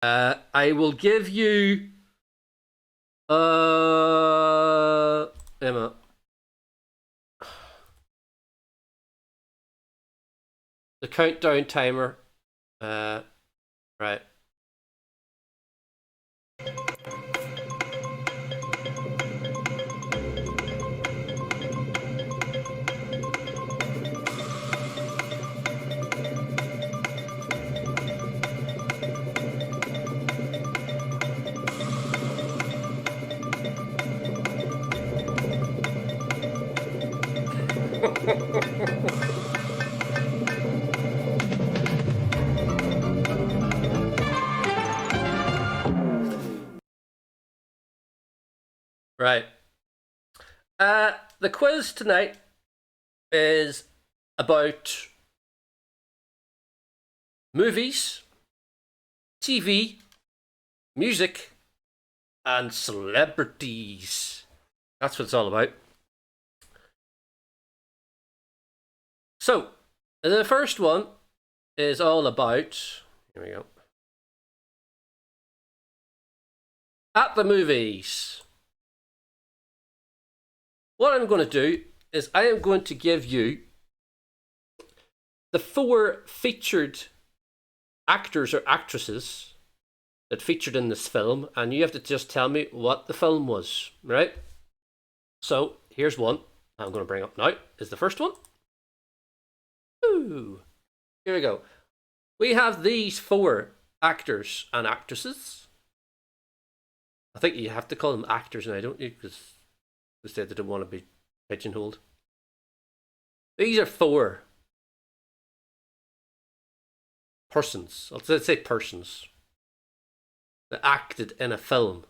I will give you Emma. The countdown timer. Right. Right. The quiz tonight is about movies, TV, music, and celebrities. That's what it's all about. So, the first one is all about. Here we go. At the movies. What I'm going to do is I am going to give you the 4 featured actors or actresses that featured in this film, and you have to just tell me what the film was, right? So here's one I'm going to bring up now. Is the first one. Ooh. Here we go. We have these 4 actors and actresses. I think you have to call them actors now, don't you? Because they said they don't want to be pigeonholed. These are 4 persons. Let's say persons that acted in a film.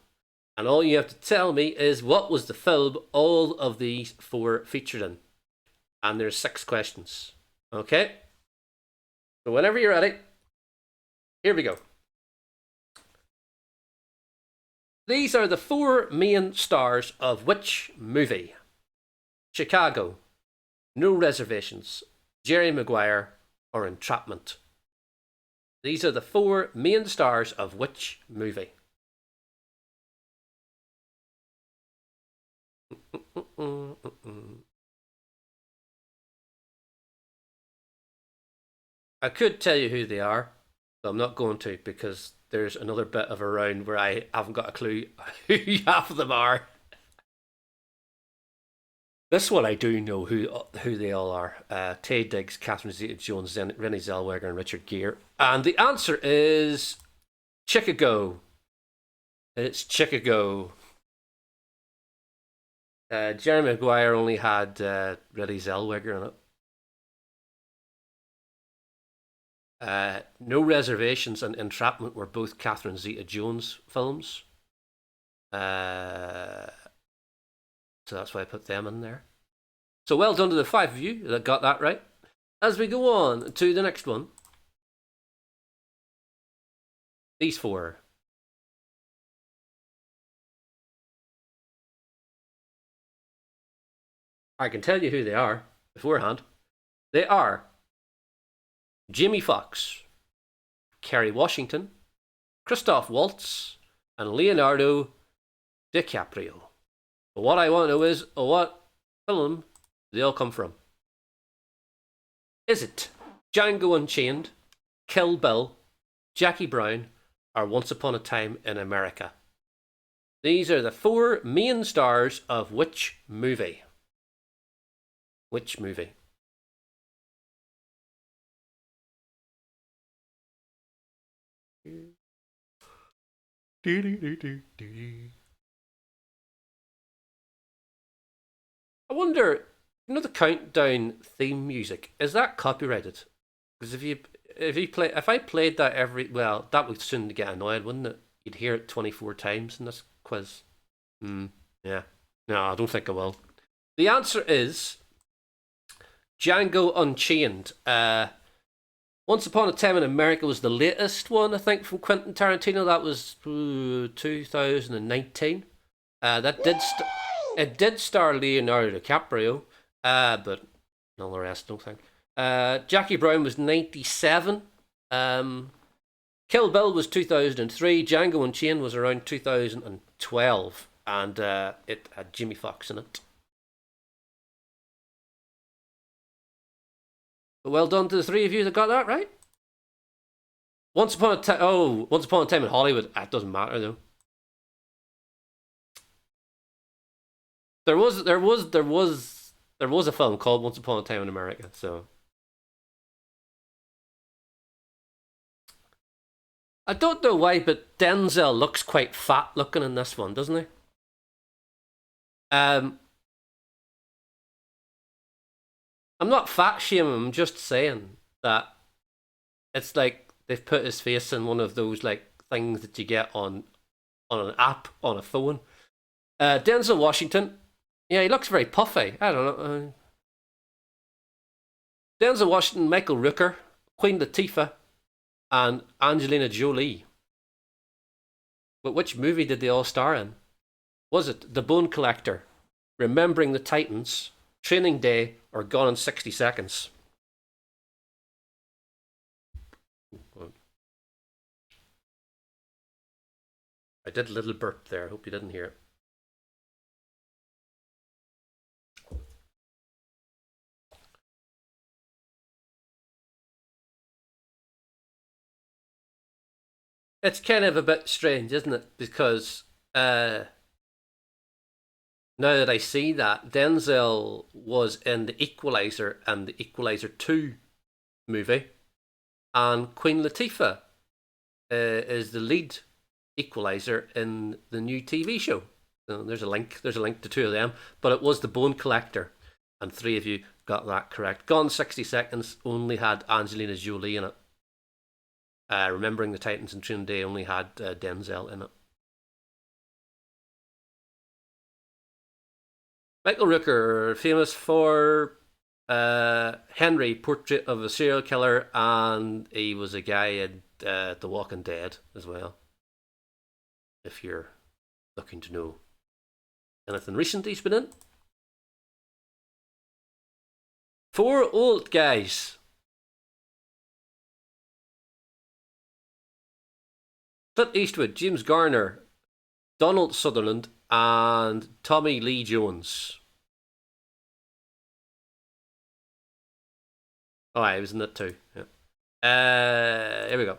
And all you have to tell me is what was the film all of these 4 featured in. And there's 6 questions. Okay? So whenever you're ready, here we go. These are the 4 main stars of which movie? Chicago, No Reservations, Jerry Maguire, or Entrapment? These are the 4 main stars of which movie? I could tell you who they are, but I'm not going to because there's another bit of a round where I haven't got a clue who half of them are. This one I do know who they all are. Taye Diggs, Catherine Zeta-Jones, Renée Zellweger, and Richard Gere. And the answer is Chicago. It's Chicago. Jerry Maguire only had Renée Zellweger in it. No Reservations and Entrapment were both Catherine Zeta-Jones films. So that's why I put them in there. So well done to the 5 of you that got that right. As we go on to the next one. These 4. I can tell you who they are beforehand. They are Jamie Foxx, Kerry Washington, Christoph Waltz, and Leonardo DiCaprio. But what I want to know is what film they all come from. Is it Django Unchained, Kill Bill, Jackie Brown, or Once Upon a Time in America? These are the 4 main stars of which movie? Which movie? I wonder, the countdown theme music, is that copyrighted? Because if I played that that would soon get annoying, wouldn't it? You'd hear it 24 times in this quiz. Yeah. No, I don't think I will. The answer is Django Unchained. Once Upon a Time in America was the latest one, I think, from Quentin Tarantino. That was 2019. It did star Leonardo DiCaprio, but none of the rest, don't think. Jackie Brown was 97. Kill Bill was 2003. Django Unchained was around 2012, and it had Jimmy Fox in it. But well done to the three of you that got that right. Once Upon a Time. Oh, Once Upon a Time in Hollywood. That doesn't matter though. There was a film called Once Upon a Time in America. So I don't know why, but Denzel looks quite fat looking in this one, doesn't he? Um, I'm not fat shaming. I'm just saying that it's like they've put his face in one of those like things that you get on an app on a phone. Denzel Washington. Yeah, he looks very puffy. I don't know. Denzel Washington, Michael Rooker, Queen Latifah, and Angelina Jolie. But which movie did they all star in? Was it The Bone Collector, Remembering the Titans, Training Day, or Gone in 60 Seconds? I did a little burp there. I hope you didn't hear it. It's kind of a bit strange, isn't it? Because now that I see that, Denzel was in The Equalizer and The Equalizer 2 movie, and Queen Latifah is the lead Equalizer in the new TV show. So there's a link. There's a link to two of them, but it was The Bone Collector, and three of you got that correct. Gone 60 Seconds only had Angelina Jolie in it. Remembering the Titans and Training Day only had Denzel in it. Michael Rooker, famous for Henry, Portrait of a Serial Killer, and he was a guy in The Walking Dead as well. If you're looking to know anything recent he's been in. Four old guys. Clint Eastwood, James Garner, Donald Sutherland, and Tommy Lee Jones. Oh, I was in it too. Yeah. Here we go.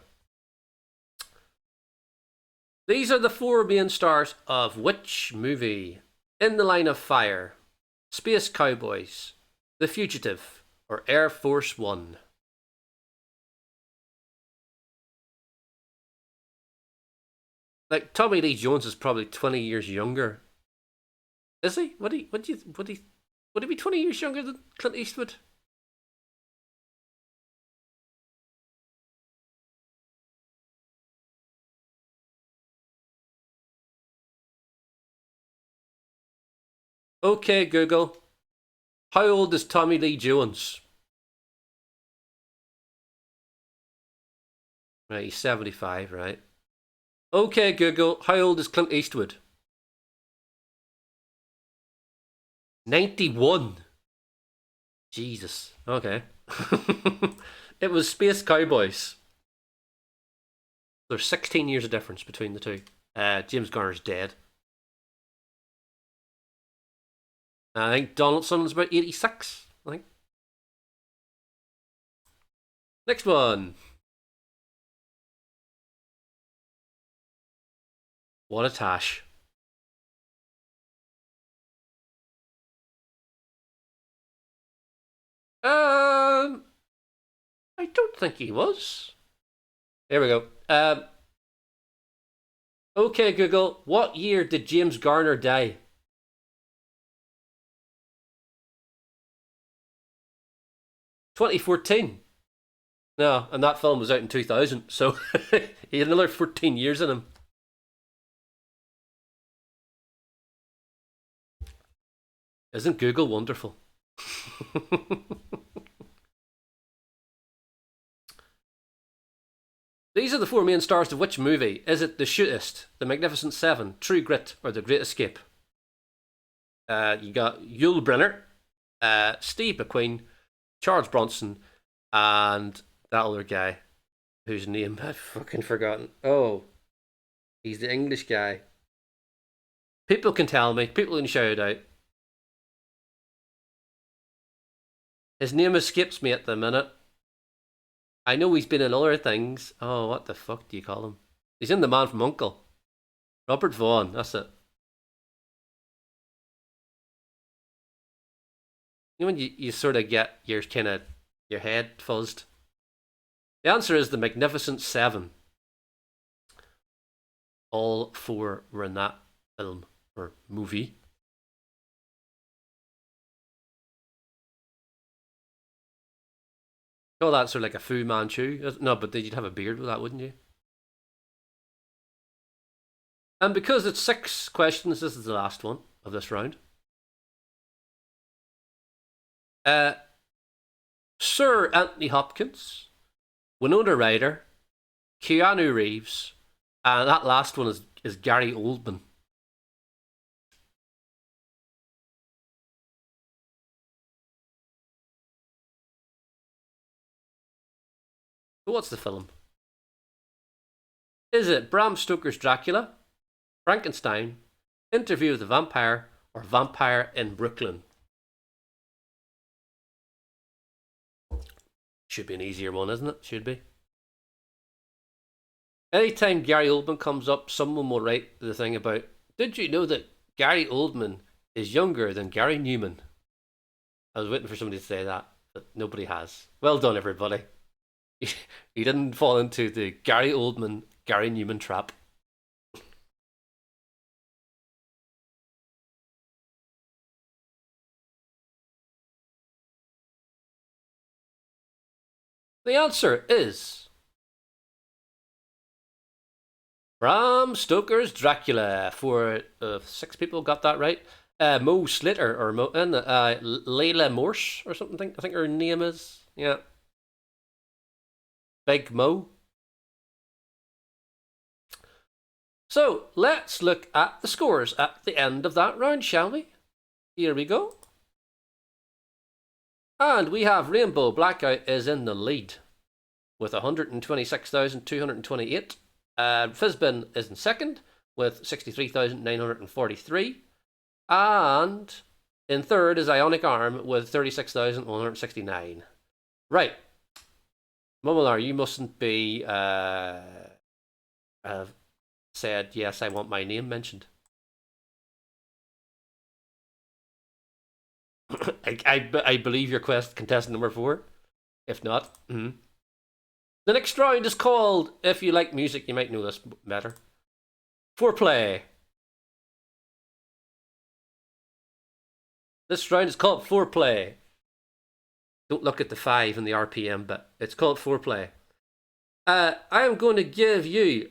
These are the four main stars of which movie? In the Line of Fire, Space Cowboys, The Fugitive, or Air Force One? Like Tommy Lee Jones is probably 20 years younger. Is he? Would he be 20 years younger than Clint Eastwood? Okay, Google. How old is Tommy Lee Jones? Right, he's 75, right? Okay, Google. How old is Clint Eastwood? 91. Jesus. Okay. It was Space Cowboys. There's 16 years of difference between the two. James Garner's dead. I think Donaldson's about 86. I think. Next one. What a tash. I don't think he was. Here we go. Okay, Google. What year did James Garner die? 2014. No, and that film was out in 2000, so he had another 14 years in him. Isn't Google wonderful? These are the four main stars of which movie? Is it The Shootist, The Magnificent Seven, True Grit, or The Great Escape? You got Yul Brynner, Steve McQueen, Charles Bronson, and that other guy Whose name I've fucking forgotten. Oh, he's the English guy. People can tell me. People can shout it out. His name escapes me at the minute. I know he's been in other things. Oh, what the fuck do you call him? He's in The Man from Uncle. Robert Vaughn, that's it. You know when you sort of get your kind of your head fuzzed? The answer is The Magnificent Seven. All four were in that film or movie. Oh, that's sort of like a Fu Manchu. No, but then you'd have a beard with that, wouldn't you? And because it's 6 questions, this is the last one of this round. Uh, Sir Anthony Hopkins, Winona Ryder, Keanu Reeves, and that last one is Gary Oldman. What's the film? Is it Bram Stoker's Dracula, Frankenstein, Interview with the Vampire, or Vampire in Brooklyn? Should be an easier one, isn't it? Should be. Anytime Gary Oldman comes up, someone will write the thing about, did you know that Gary Oldman is younger than Gary Newman? I was waiting for somebody to say that, but nobody has. Well done, everybody. You didn't fall into the Gary Oldman, Gary Newman trap. The answer is Bram Stoker's Dracula. For 6 people got that right. Mo Slater or Layla Morse or something. I think her name is. Yeah. Big Mo. So let's look at the scores at the end of that round, shall we? Here we go. And we have Rainbow Blackout is in the lead with 126,228. Fizbin is in second with 63,943. And in third is Ionic Arm with 36,169. Right. Mumular, you mustn't be said, yes, I want my name mentioned. I believe your contestant number 4. If not, the next round is called, if you like music, you might know this better, Foreplay. This round is called Foreplay. Don't look at the 5 and the RPM bit. It's called Foreplay. I am going to give you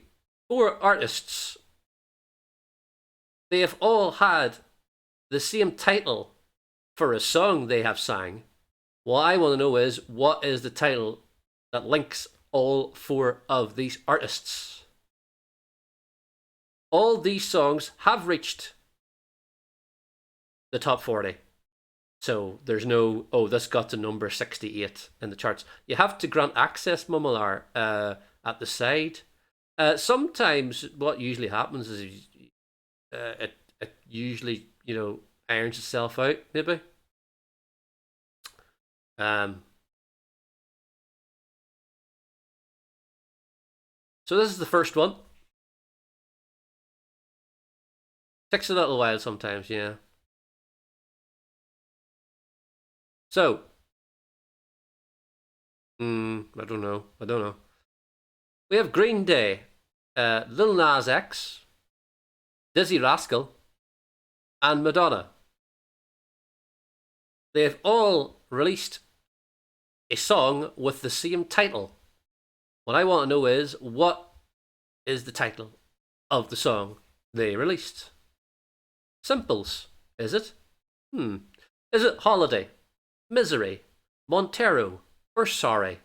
4 artists. They have all had the same title for a song they have sang. What I want to know is, what is the title that links all 4 of these artists? All these songs have reached the top 40. So there's no, oh, this got to number 68 in the charts. You have to grant access, Mumular, at the side. Sometimes what usually happens is it usually, irons itself out, maybe. So this is the first one. Takes a little while sometimes, yeah. So, I don't know. We have Green Day, Lil Nas X, Dizzy Rascal, and Madonna. They have all released a song with the same title. What I want to know is, what is the title of the song they released? Simples, is it? Is it Holiday, Misery, Montero, or Sorry?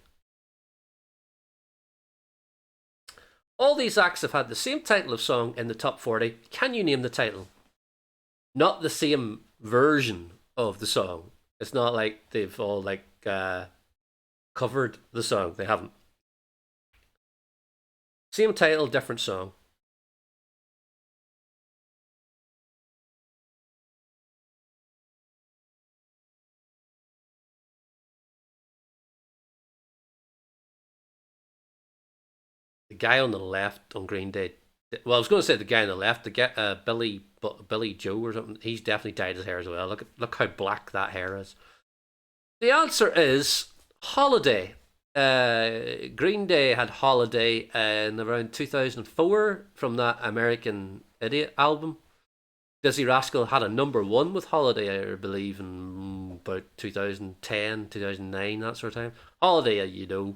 All these acts have had the same title of song in the top 40. Can you name the title? Not the same version of the song. It's not like they've all covered the song. They haven't. Same title, different song. The guy on the left on Green Day. Well, I was going to say the guy on the left, the guy, Billy Joe or something. He's definitely dyed his hair as well. Look how black that hair is. The answer is Holiday. Green Day had Holiday in around 2004 from that American Idiot album. Dizzy Rascal had a number one with Holiday, I believe, in about 2010, 2009, that sort of time. Holiday,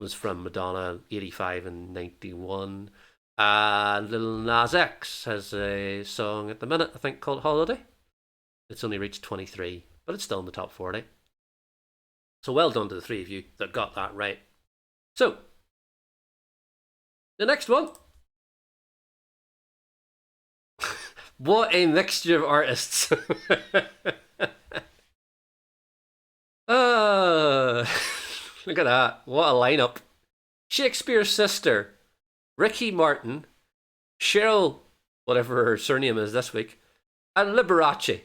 was from Madonna, 85 and 91. And Lil Nas X has a song at the minute, I think, called Holiday. It's only reached 23, but it's still in the top 40. So well done to the three of you that got that right. So, the next one. What a mixture of artists. uh, Look at that. What a lineup. Shakespeare's Sister, Ricky Martin, Cheryl, whatever her surname is this week, and Liberace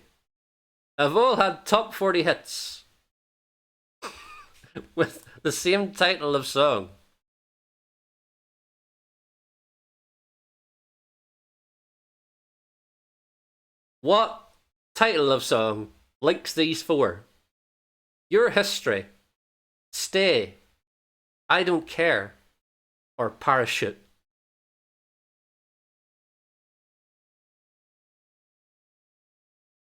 have all had top 40 hits with the same title of song. What title of song links these four? Your History, Stay, I Don't Care, or Parachute?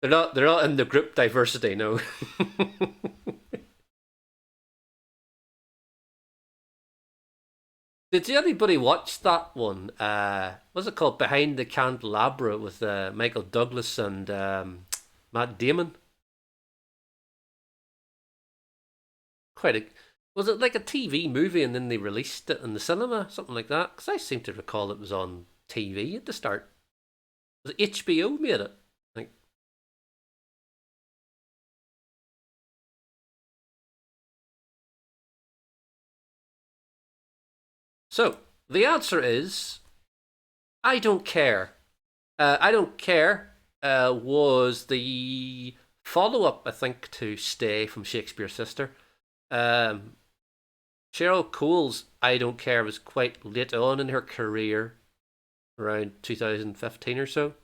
They're not in the group diversity, no. Did anybody watch that one? What's it called? Behind the Candelabra with Michael Douglas and Matt Damon. Quite a. Was it like a TV movie and then they released it in the cinema, something like that? Because I seem to recall it was on TV at the start. Was it HBO made it? Like so. The answer is I don't care. I don't care. Was the follow up, I think, to Stay from Shakespeare's Sister. Um, Cheryl Cole's I Don't Care was quite late on in her career, around 2015 or so.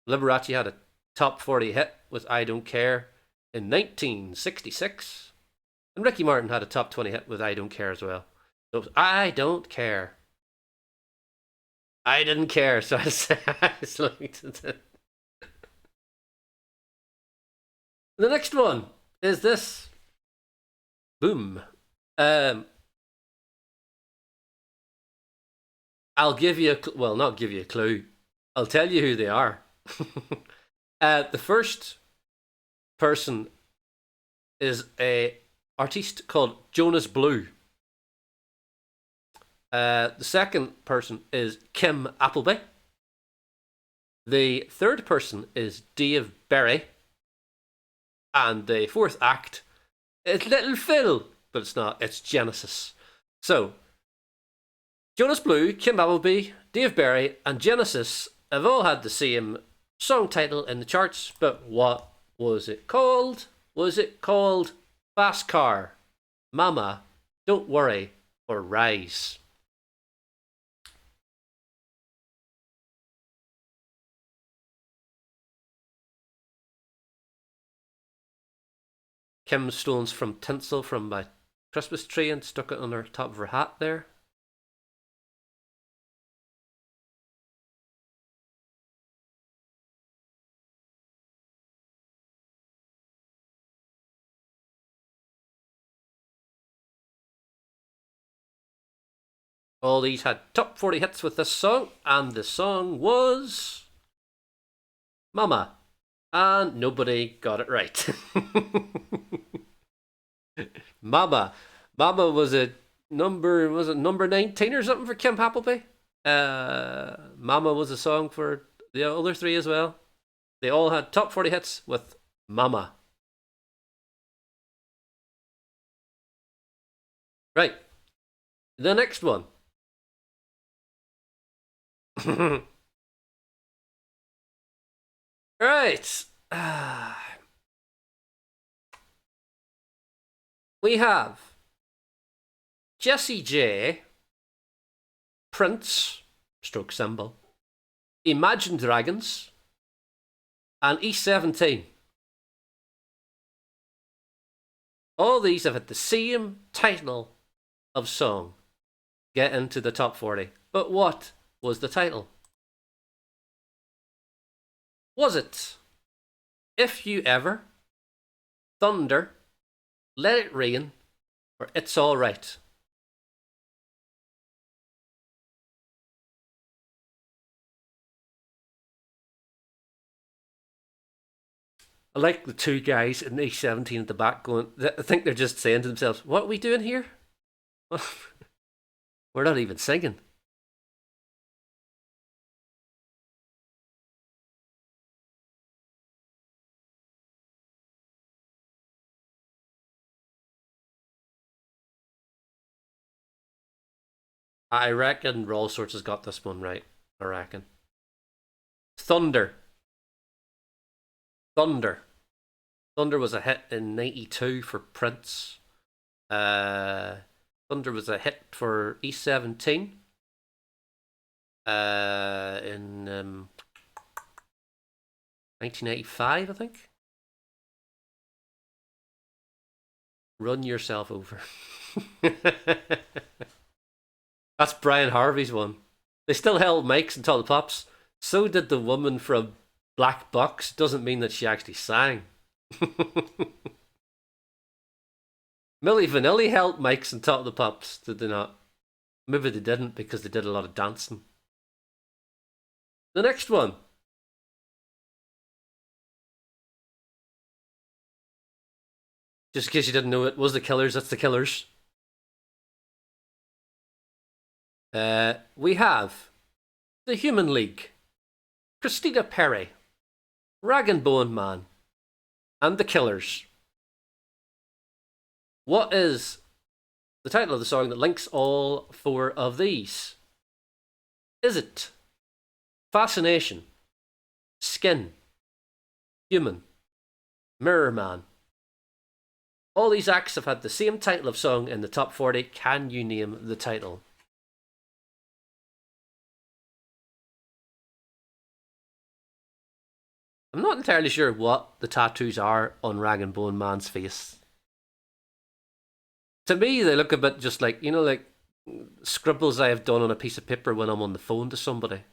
Liberace had a top 40 hit with I Don't Care in 1966. And Ricky Martin had a top 20 hit with I Don't Care as well. So it was I Don't Care. I didn't care, so I selected it. The next one is this. Boom. Um, I'll give you well, not give you a clue. I'll tell you who they are. The first person is a artiste called Jonas Blue. The second person is Kim Appleby. The third person is Dave Berry. And the fourth act is Little Phil, but it's not, it's Genesis. So, Jonas Blue, Kim Appleby, Dave Berry, and Genesis have all had the same song title in the charts, but what was it called? Was it called Fast Car, Mama, Don't Worry, or Rise? Kim stolen some tinsel from my Christmas tree and stuck it on her top of her hat there. All these had top 40 hits with this song, and the song was Mama. And nobody got it right. Mama. Mama was it number 19 or something for Kim Appleby? Mama was a song for the other three as well. They all had top 40 hits with Mama. Right. The next one. Right. We have Jesse J, Prince, stroke symbol, Imagine Dragons, and E17. All these have had the same title of song get into the top 40. But what was the title? Was it If You Ever, Thunder, Let It Rain, or It's Alright? I like the two guys in E17 at the back going, I think they're just saying to themselves, what are we doing here? We're not even singing. I reckon All Sorts has got this one right. I reckon. Thunder. Thunder. Thunder was a hit in '92 for Prince. Uh, Thunder was a hit for E17 in 1985, I think. Run yourself over. That's Brian Harvey's one. They still held mics and told the pops. So did the woman from Black Box. Doesn't mean that she actually sang. Milli Vanilli held mics and taught the pops, did they not? Maybe they didn't because they did a lot of dancing. The next one. Just in case you didn't know it, was the Killers. That's the Killers. We have the Human League, Christina Perri, Rag and Bone Man, and the Killers. What is the title of the song that links all four of these? Is it Fascination, Skin, Human, Mirror Man? All these acts have had the same title of song in the top 40. Can you name the title? I'm not entirely sure what the tattoos are on Rag and Bone Man's face. To me, they look a bit just like, like scribbles I have done on a piece of paper when I'm on the phone to somebody.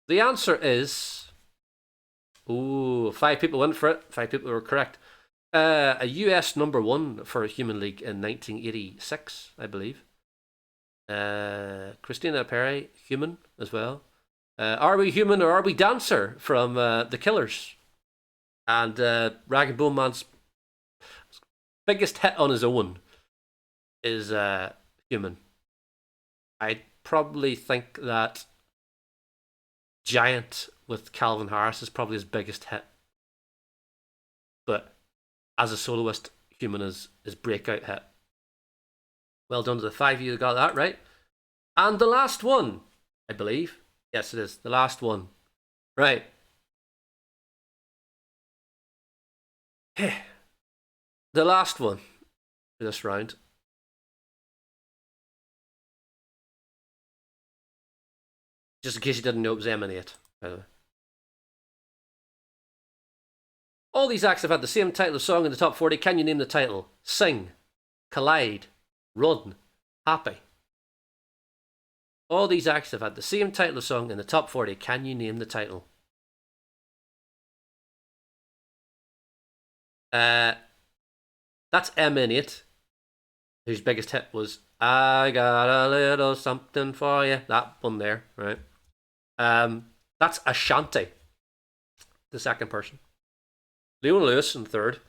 The answer is, ooh, 5 people went for it. 5 people were correct. A US number one for Human League in 1986, I believe. Christina Perri, Human as well. Are We Human or Are We Dancer from The Killers? And Rag and Bone Man's biggest hit on his own is Human. I probably think that Giant with Calvin Harris is probably his biggest hit. But as a soloist, Human is his breakout hit. Well done to the 5 of you that got that right. And the last one, I believe. Yes, it is. The last one. Right. The last one for this round. Just in case you didn't know, it was Emanate, by the way. All these acts have had the same title of song in the top 40. Can you name the title? Sing, Collide, Run, Happy. All these acts have had the same title of song in the top 40. Can you name the title? That's Emanate, whose biggest hit was I Got a Little Something For You. That one there, right? That's Ashanti, the second person. Leon Lewis in third.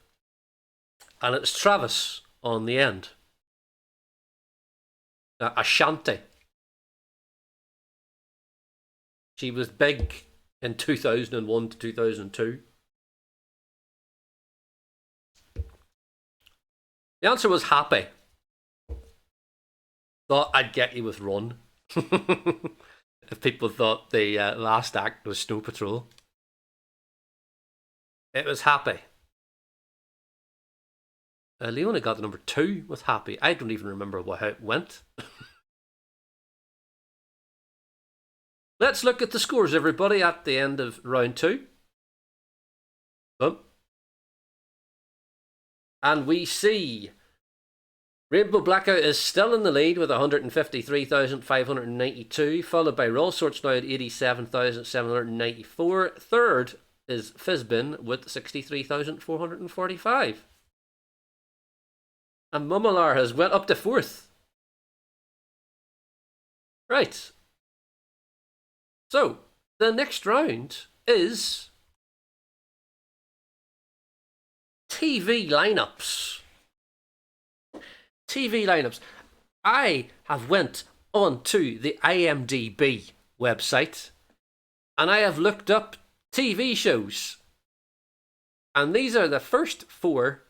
And it's Travis on the end. Ashanti. She was big in 2001 to 2002? The answer was Happy. Thought I'd get you with Run. If people thought the last act was Snow Patrol. It was Happy. Leona got the number 2 with Happy. I don't even remember how it went. Let's look at the scores, everybody, at the end of round 2. Boom. And we see Rainbow Blackout is still in the lead with 153,592, followed by Raw Sorts now at 87,794. Third is Fizzbin with 63,445. And Mummalar has went up to 4th. Right. So, the next round is TV lineups. TV lineups. I have went onto the IMDb website and I have looked up TV shows. And these are the first 4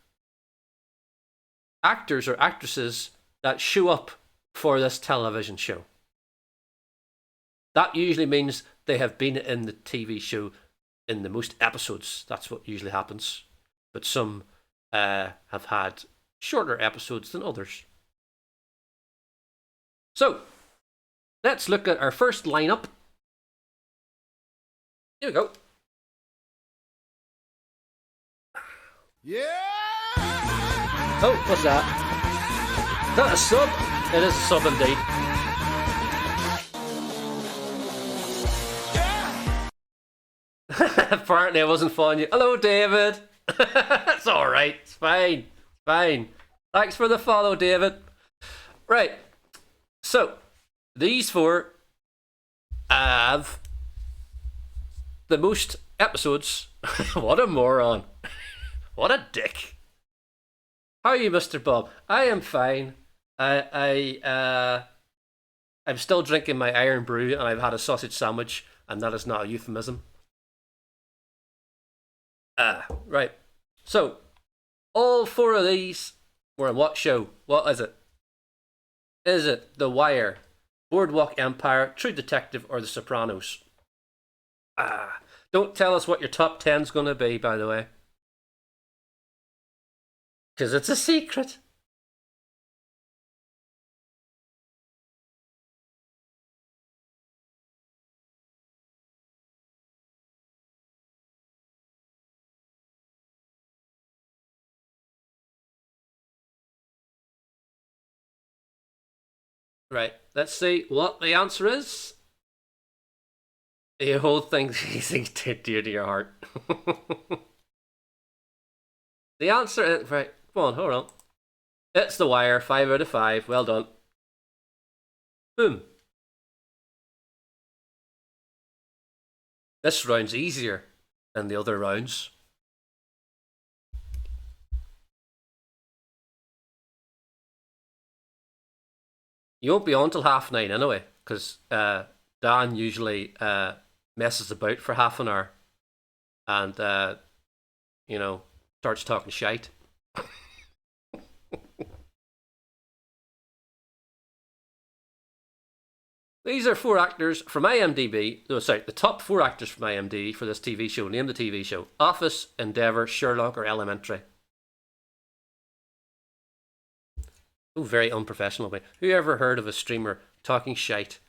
actors or actresses that show up for this television show. That usually means they have been in the TV show in the most episodes. That's what usually happens. But some have had shorter episodes than others. So, let's look at our first lineup. Here we go. Yeah! Oh, what's that? Is that a sub? It is a sub indeed. Apparently I wasn't following you. Hello, David. It's alright. It's fine. It's fine. Thanks for the follow, David. Right. So, these 4 have the most episodes. What a moron. What a dick. How are you, Mr. Bob? I am fine. I'm still drinking my Iron Brew and I've had a sausage sandwich, and that is not a euphemism. Right. So, all 4 of these were in what show? What is it? Is it The Wire, Boardwalk Empire, True Detective, or The Sopranos? Don't tell us what your top 10's going to be, by the way. Because it's a secret. Right, let's see what the answer is. The whole thing is dear to your heart. The answer is, right, come on, hold on. It's The Wire, 5 out of 5. Well done. Boom. This round's easier than the other rounds. You won't be on till 9:30 anyway, because Dan usually messes about for half an hour and, starts talking shite. These are 4 actors from IMDb. No, sorry, the top 4 actors from IMDb for this TV show. Name the TV show. Office, Endeavour, Sherlock, or Elementary. Oh, very unprofessional. Who ever heard of a streamer talking shite?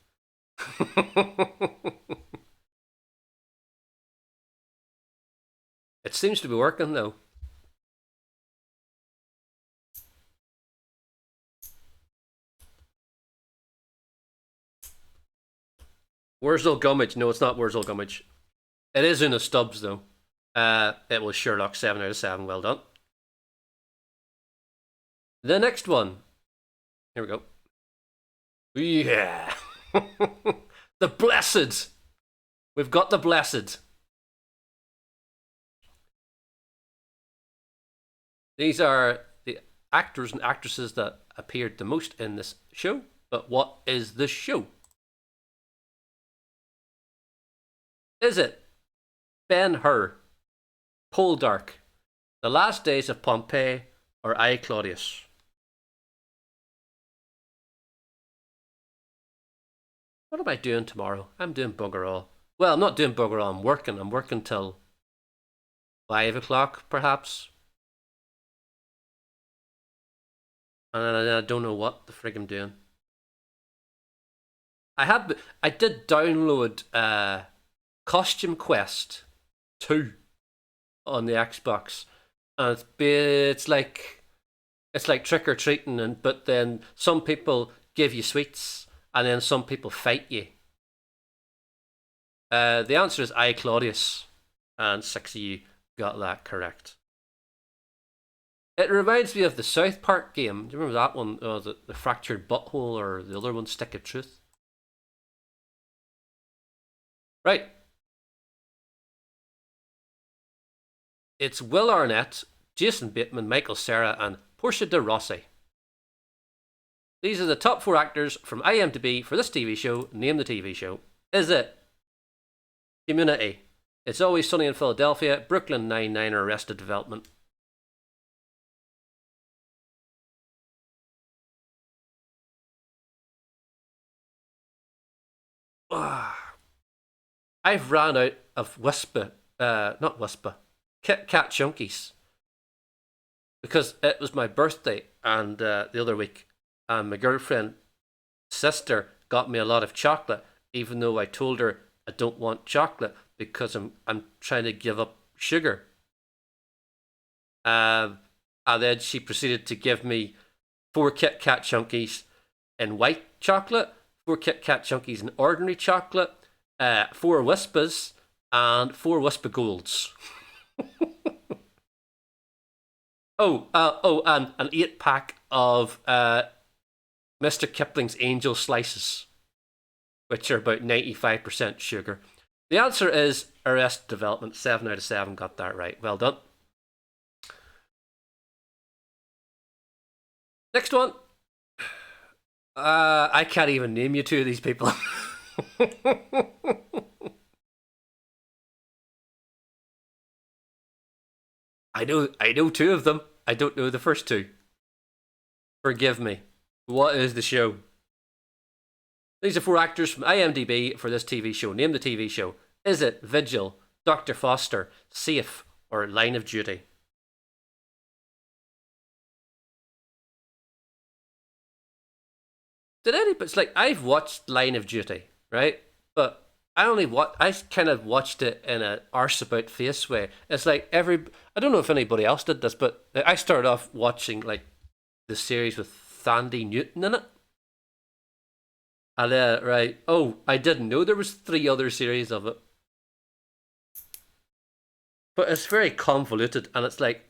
It seems to be working, though. Wurzel Gummidge. No, it's not Wurzel Gummidge. It is Una Stubbs, though. It was Sherlock, 7 out of 7. Well done. The next one. Here we go. Yeah. The Blessed. We've got the Blessed. These are the actors and actresses that appeared the most in this show. But what is the show? Is it Ben-Hur, Poldark, The Last Days of Pompeii, or I, Claudius? What am I doing tomorrow? I'm doing bugger all. Well, I'm not doing bugger all. I'm working. I'm working till 5 o'clock, perhaps. And I don't know what the frig I'm doing. I did download Costume Quest 2 on the Xbox, and it's like trick or treating, but then some people give you sweets, and then some people fight you. The answer is I, Claudius, and 6 of you got that correct. It reminds me of the South Park game. Do you remember that one? The fractured butthole, or the other one, Stick of Truth. Right. It's Will Arnett, Jason Bateman, Michael Cera, and Portia de Rossi. These are the top 4 actors from IMDb for this TV show. Name the TV show. Is it Community, It's Always Sunny in Philadelphia, Brooklyn Nine-Nine, or Arrested Development? I've ran out of not Whisper, Kit Kat Chunkies, because it was my birthday and the other week, and my girlfriend's sister got me a lot of chocolate, even though I told her I don't want chocolate because I'm trying to give up sugar. And then she proceeded to give me 4 Kit Kat Chunkies in white chocolate, 4 Kit Kat Chunkies in ordinary chocolate, 4 Wispas, and 4 Wispa Golds. And an 8-pack of Mr. Kipling's Angel Slices, which are about 95% sugar. The answer is Arrested Development. 7 out of 7 got that right. Well done. Next one. I can't even name you 2 of these people. I know 2 of them. I don't know the first 2. Forgive me. What is the show? These are 4 actors from IMDb for this TV show. Name the TV show. Is it Vigil, Dr. Foster, Safe, or Line of Duty? It's like, I've watched Line of Duty, right? But I kind of watched it in a arse about face way. It's like I don't know if anybody else did this, but I started off watching like the series with Thandie Newton in it. And right, I didn't know there was 3 other series of it. But it's very convoluted, and it's like,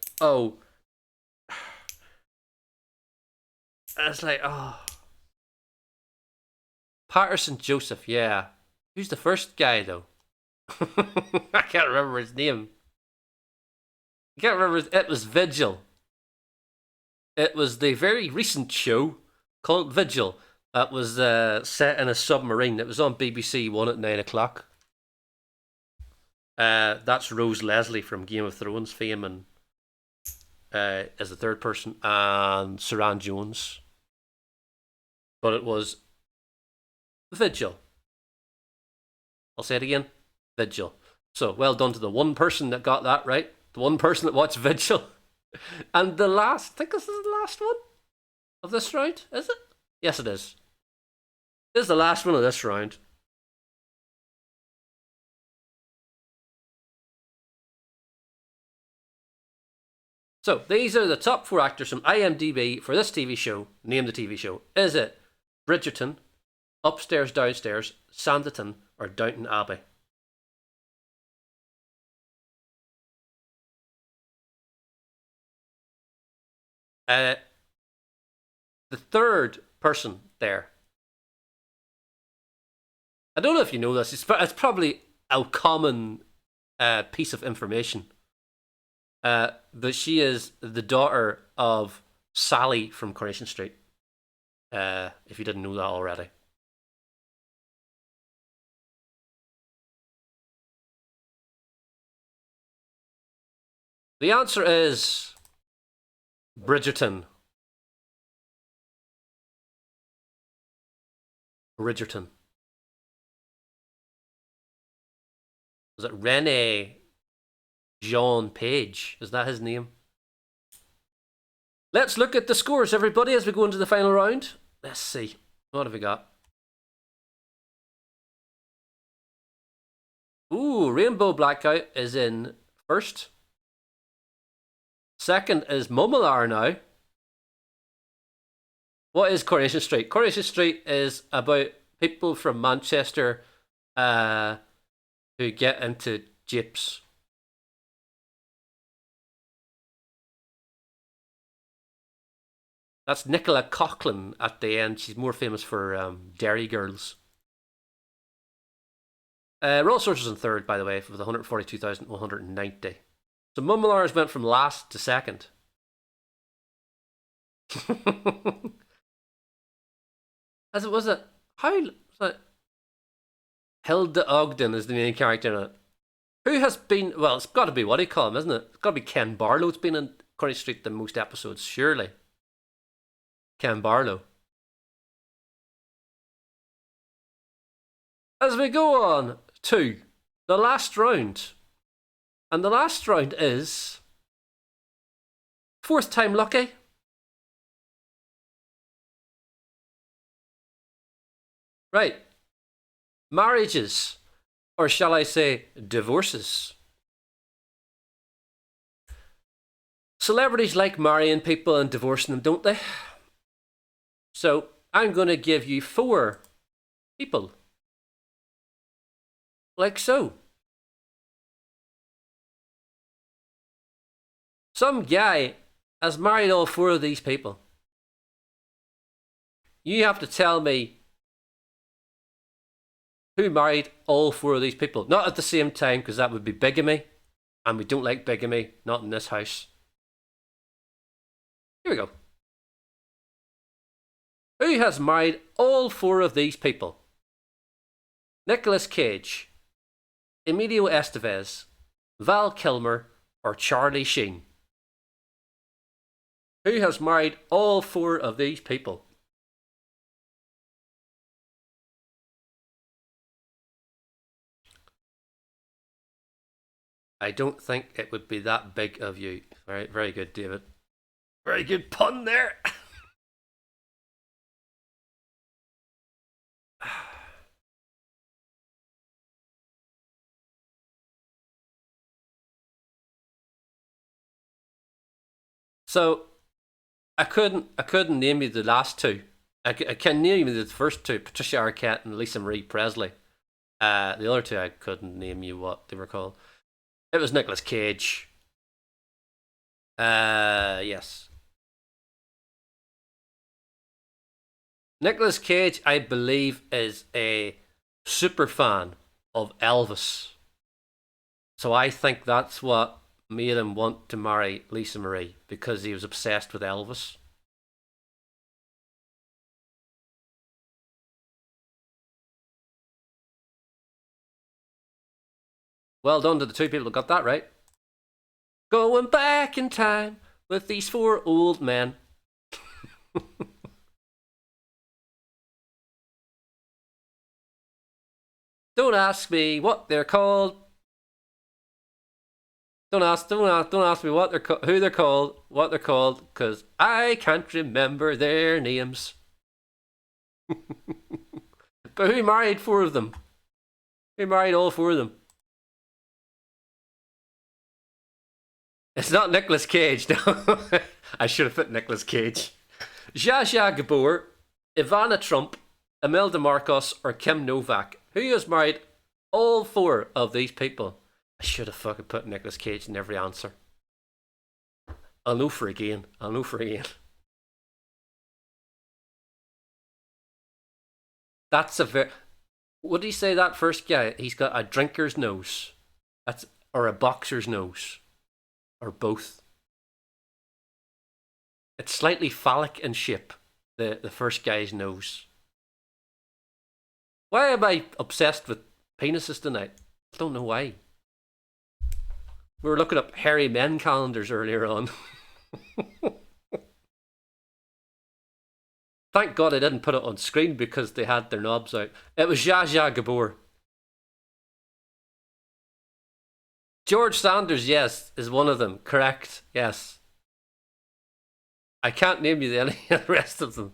it's like, Patterson Joseph, yeah. Who's the first guy though? I can't remember his name. I can't remember. It was Vigil. It was the very recent show called Vigil that was set in a submarine. It was on BBC One at 9 o'clock. That's Rose Leslie from Game of Thrones fame, and as the third person, and Saran Jones. But it was Vigil. I'll say it again. Vigil. So, well done to the one person that got that right. The one person that watched Vigil. And the last, I think this is the last one of this round, is it? Yes, it is. This is the last one of this round. So, these are the top 4 actors from IMDb for this TV show. Name the TV show. Is it Bridgerton, Upstairs, Downstairs, Sanditon, or Downton Abbey? The third person there, I don't know if you know this, it's probably a common piece of information. But she is the daughter of Sally from Coronation Street. If you didn't know that already. The answer is Bridgerton. Bridgerton. Was it Rene Jean Page? Is that his name? Let's look at the scores, everybody, as we go into the final round. Let's see. What have we got? Ooh, Rainbow Blackout is in first. Second is Mummelar now. What is Coronation Street? Coronation Street is about people from Manchester who get into japes. That's Nicola Coughlan at the end. She's more famous for Dairy Girls. Royal Source was in third, by the way, with 142,190. So Mummelars went from last to second. As it was it? How was it? Hilda Ogden is the main character in it. Who has been? Well, it's got to be, what do you call him, isn't it? It's got to be Ken Barlow's been in Coronation Street the most episodes, surely. Ken Barlow. As we go on to the last round. And the last round is fourth time lucky. Right. Marriages, or shall I say divorces. Celebrities like marrying people and divorcing them, don't they? So I'm going to give you 4 people. Like so. Some guy has married all 4 of these people. You have to tell me who married all 4 of these people. Not at the same time, because that would be bigamy. And we don't like bigamy, not in this house. Here we go. Who has married all 4 of these people? Nicolas Cage, Emilio Estevez, Val Kilmer, or Charlie Sheen? Who has married all 4 of these people? I don't think it would be that big of you. Very, very good, David. Very good pun there. So I couldn't name you the last 2. I can name you the first 2, Patricia Arquette and Lisa Marie Presley. The other 2 I couldn't name you what they were called. It was Nicolas Cage. Yes. Nicolas Cage, I believe, is a super fan of Elvis. So I think that's what made him want to marry Lisa Marie, because he was obsessed with Elvis. Well done to the 2 people who got that right. Going back in time with these 4 old men. Don't ask me what they're called. Don't ask me what who they're called, what they're called, because I can't remember their names. But who married 4 of them? Who married all 4 of them? It's not Nicolas Cage, no. I should have put Nicolas Cage. Zsa Zsa Gabor, Ivana Trump, Imelda Marcos, or Kim Novak? Who has married all 4 of these people? I should have fucking put Nicolas Cage in every answer. I'll know for again. That's a very... What did he say, that first guy? He's got a drinker's nose. Or a boxer's nose. Or both. It's slightly phallic in shape, the first guy's nose. Why am I obsessed with penises tonight? I don't know why. We were looking up hairy men calendars earlier on. Thank God I didn't put it on screen because they had their knobs out. It was Zsa Zsa Gabor. George Sanders, yes, is one of them. Correct, yes. I can't name you any of the rest of them.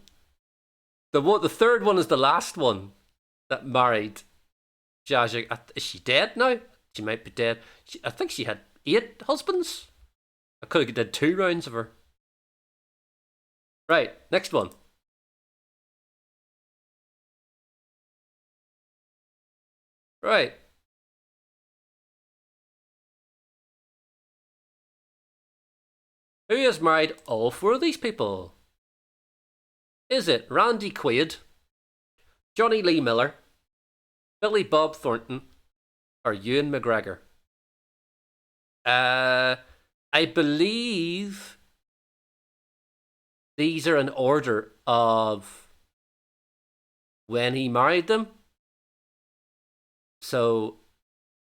The third one is the last one that married Zsa Zsa. Is she dead now? She might be dead. I think she had 8 husbands. I could have did 2 rounds of her. Right, next one. Right. Who has married all 4 of these people? Is it Randy Quaid, Johnny Lee Miller, Billy Bob Thornton, or Ewan McGregor? I believe these are in order of when he married them. So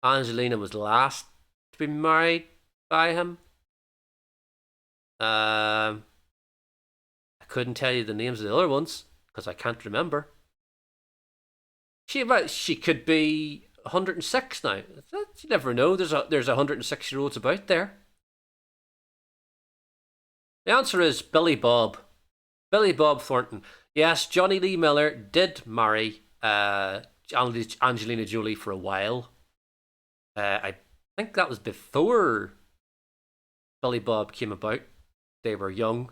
Angelina was last to be married by him. I couldn't tell you the names of the other ones because I can't remember. She could be 106 now. You never know. There's 106-year-olds about there. The answer is Billy Bob. Billy Bob Thornton. Yes, Johnny Lee Miller did marry Angelina Jolie for a while. I think that was before Billy Bob came about. They were young,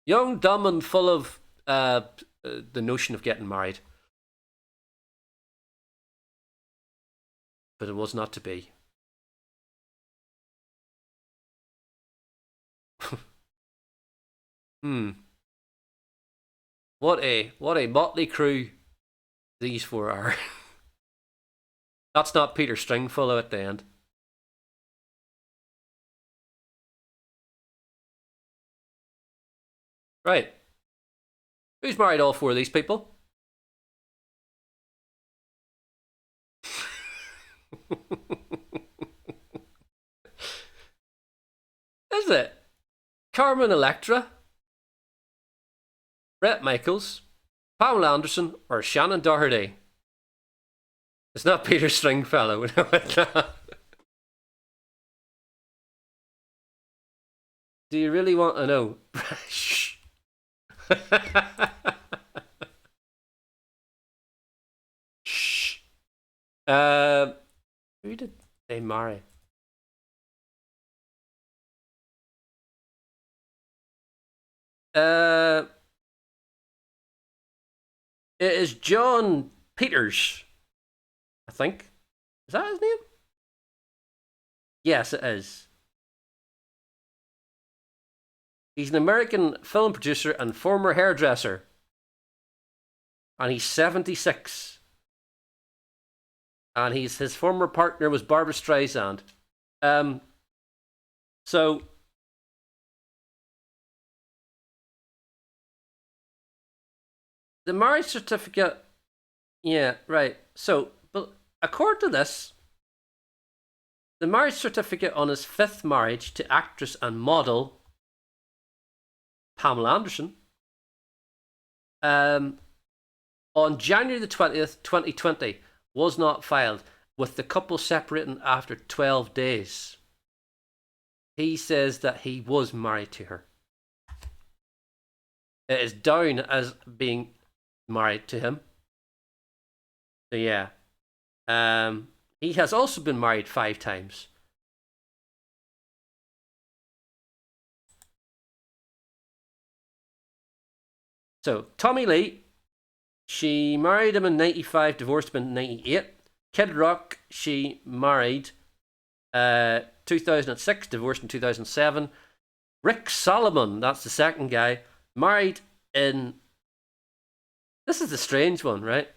dumb, and full of the notion of getting married. But it was not to be. What a motley crew these 4 are. That's not Peter Stringfellow at the end. Right. Who's married all 4 of these people? Is it Carmen Electra, Bret Michaels, Pamela Anderson, or Shannon Doherty? It's not Peter Stringfellow. Do you really want to know? Shh. Shh. Who did they marry? It is John Peters, I think. Is that his name? Yes, it is. He's an American film producer and former hairdresser. And he's 76. And his former partner was Barbra Streisand. So the marriage certificate, yeah, right. So, but according to this, the marriage certificate on his 5th marriage to actress and model Pamela Anderson, on January the 20th, 2020, was not filed, with the couple separating after 12 days. He says that he was married to her. It is down as being married to him. So yeah. He has also been married 5 times. So Tommy Lee, she married him in 95, divorced him in 98. Kid Rock, she married 2006, divorced in 2007. Rick Solomon, that's the second guy, married in... This is the strange one, right?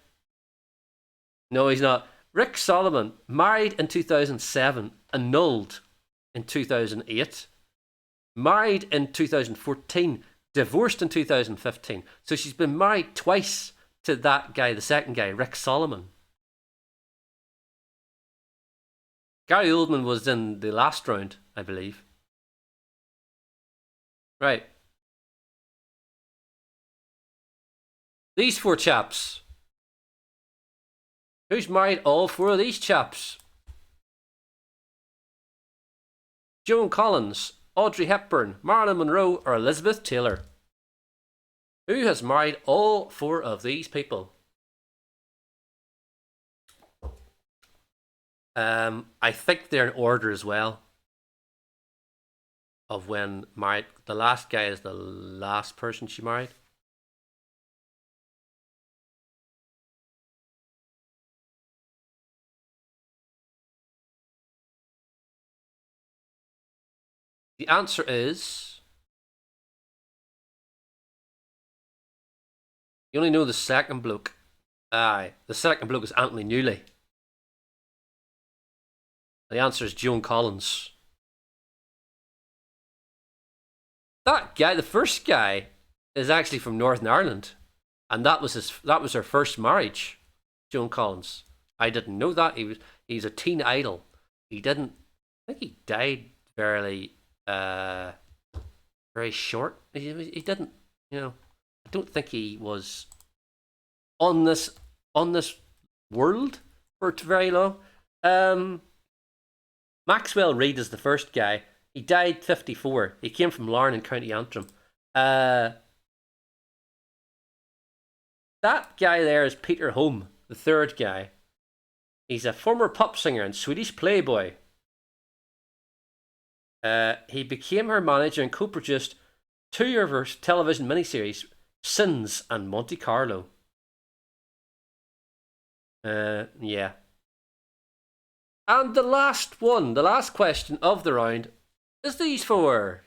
No, he's not. Rick Solomon, married in 2007, annulled in 2008. Married in 2014, divorced in 2015. So she's been married twice to that guy, the second guy, Rick Solomon. Gary Oldman was in the last round, I believe. Right. These four chaps. Who's married all four of these chaps? Joan Collins, Audrey Hepburn, Marilyn Monroe, or Elizabeth Taylor? Who has married all four of these people? I think they're in order as well. Of when married. The last guy is the last person she married. The answer is... You only know the second bloke. Aye, the second bloke is Anthony Newley. The answer is Joan Collins. That guy, the first guy, is actually from Northern Ireland, and that was her first marriage. Joan Collins. I didn't know that. He's a teen idol. I think he died very short. He didn't, I don't think he was on this world for very long. Maxwell Reid is the first guy. He died 54. He came from Larne in County Antrim. That guy there is Peter Home, the third guy. He's a former pop singer and Swedish playboy. He became her manager and co-produced two of her television miniseries, Sins and Monte Carlo. Yeah. And the last question of the round is these four.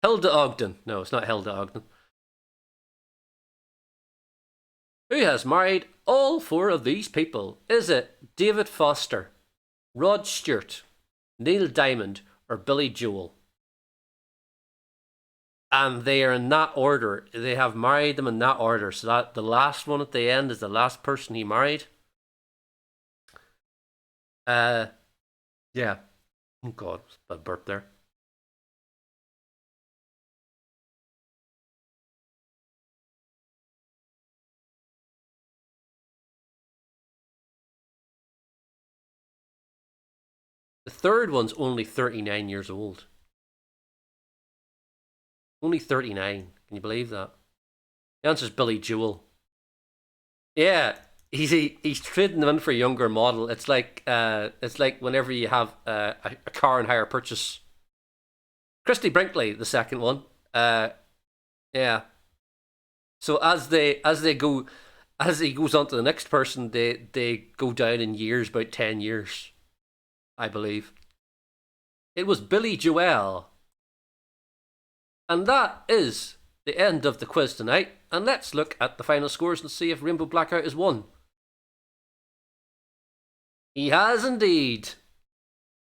Hilda Ogden. No, it's not Hilda Ogden. Who has married all four of these people? Is it David Foster, Rod Stewart, Neil Diamond, or Billy Joel? And they are in that order. They have married them in that order. So that the last one at the end is the last person he married. Yeah. Oh God, a burp there. The third one's only 39 years old. Only 39. Can you believe that? The answer is Billy Joel. Yeah, he's trading them in for a younger model. It's like whenever you have a car and hire purchase. Christy Brinkley, the second one. Yeah. So as he goes on to the next person, they go down in years, about 10 years, I believe. It was Billy Joel. And that is the end of the quiz tonight. And let's look at the final scores and see if Rainbow Blackout has won. He has indeed.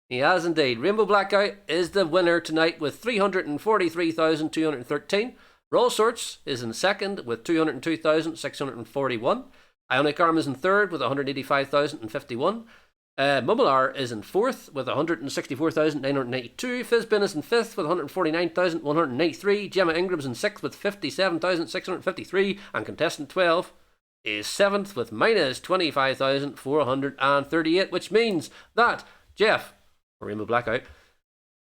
Rainbow Blackout is the winner tonight with 343,213. Raw Sorts is in second with 202,641. Ionic Arm is in third with 185,051. Mummelar is in fourth with 164,982. Fizbin is in fifth with 149,193. Gemma Ingram's in sixth with 57,653. And contestant 12 is seventh with minus 25,438, which means that Jeff, or Rainbow Blackout,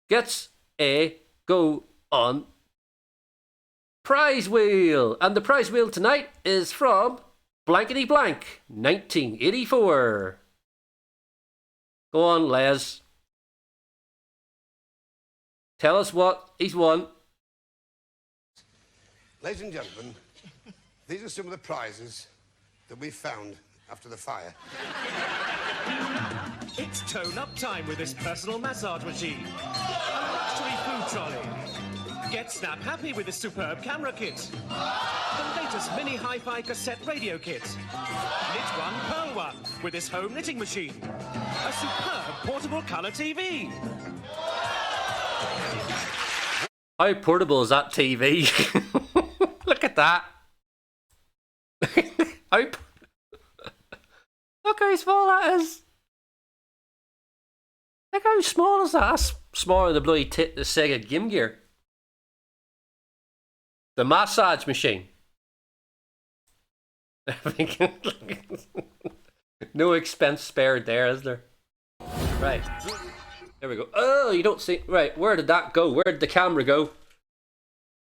gets a go on prize wheel. And the prize wheel tonight is from Blankety Blank 1984. Go on, Les. Tell us what he's won. Ladies and gentlemen, these are some of the prizes that we found after the fire. It's tone-up time with this personal massage machine. A luxury food trolley. Get snap happy with this superb camera kit. The latest mini hi-fi cassette radio kit. Knit one, pearl one with this home knitting machine. A superb portable colour TV. How portable is that TV? Look at that. Look how small that is. Look how small is that? That's smaller than the bloody the Sega Game Gear. The massage machine. No expense spared there, is there? Right. There we go. Oh, you don't see. Right, where did that go? Where did the camera go?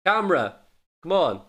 Camera, come on.